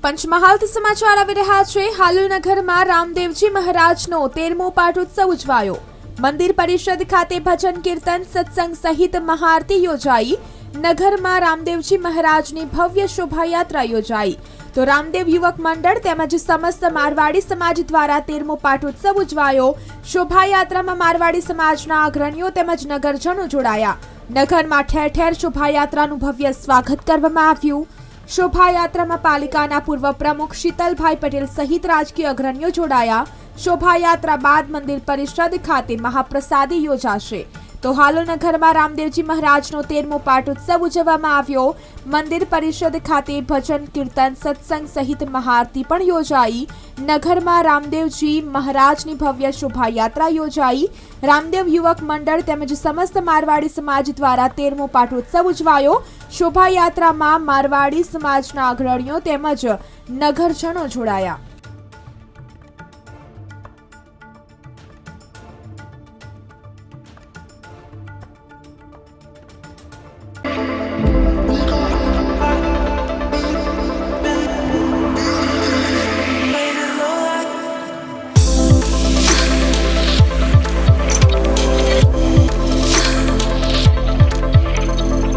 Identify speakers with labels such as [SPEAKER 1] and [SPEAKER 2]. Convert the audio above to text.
[SPEAKER 1] પંચમહાલથી સમાચાર આવી રહ્યા છે। હાલુનગરમાં રામદેવજી મહારાજનો 13મો પાટોત્સવ ઉજવાયો। મંદિર પરિષદ ખાતે ભજન કીર્તન સત્સંગ સહિત મહાઆરતી યોજાઈ। નગરમાં રામદેવજી મહારાજની ભવ્ય શોભાયાત્રા યોજાઈ। તો રામદેવ યુવક મંડળ તેમજ સમસ્ત મારવાડી સમાજ દ્વારા 13મો પાટોત્સવ ઉજવાયો। શોભાયાત્રામાં મારવાડી સમાજના અગ્રણીઓ તેમજ નગરજનો જોડાયા। નગરમાં ઠેર ઠેર શોભાયાત્રાનું ભવ્ય સ્વાગત કરવામાં આવ્યું। શોભાયાત્રામાં પાલિકાના પૂર્વ પ્રમુખ શીતલભાઈ પટેલ સહિત રાજકીય અગ્રણીઓ જોડાયા। શોભાયાત્રા બાદ મંદિર પરિષદ ખાતે મહાપ્રસાદી યોજાશે। તો હાલોનગરમાં રામદેવજી મહારાજનો 13મો પાટોત્સવ ઉજવવામાં આવ્યો। મંદિર પરિષદ ખાતે ભજન કીર્તન સત્સંગ સહિત મહાઆરતી પણ યોજાઈ। નગરમાં રામદેવજી મહારાજની ભવ્ય શોભાયાત્રા યોજાઈ। રામદેવ યુવક મંડળ તેમજ સમસ્ત મારવાડી સમાજ દ્વારા 13મો પાટોત્સવ ઉજવાયો। શોભાયાત્રામાં મારવાડી સમાજના અગ્રણીઓ તેમજ નગરજનો જોડાયા।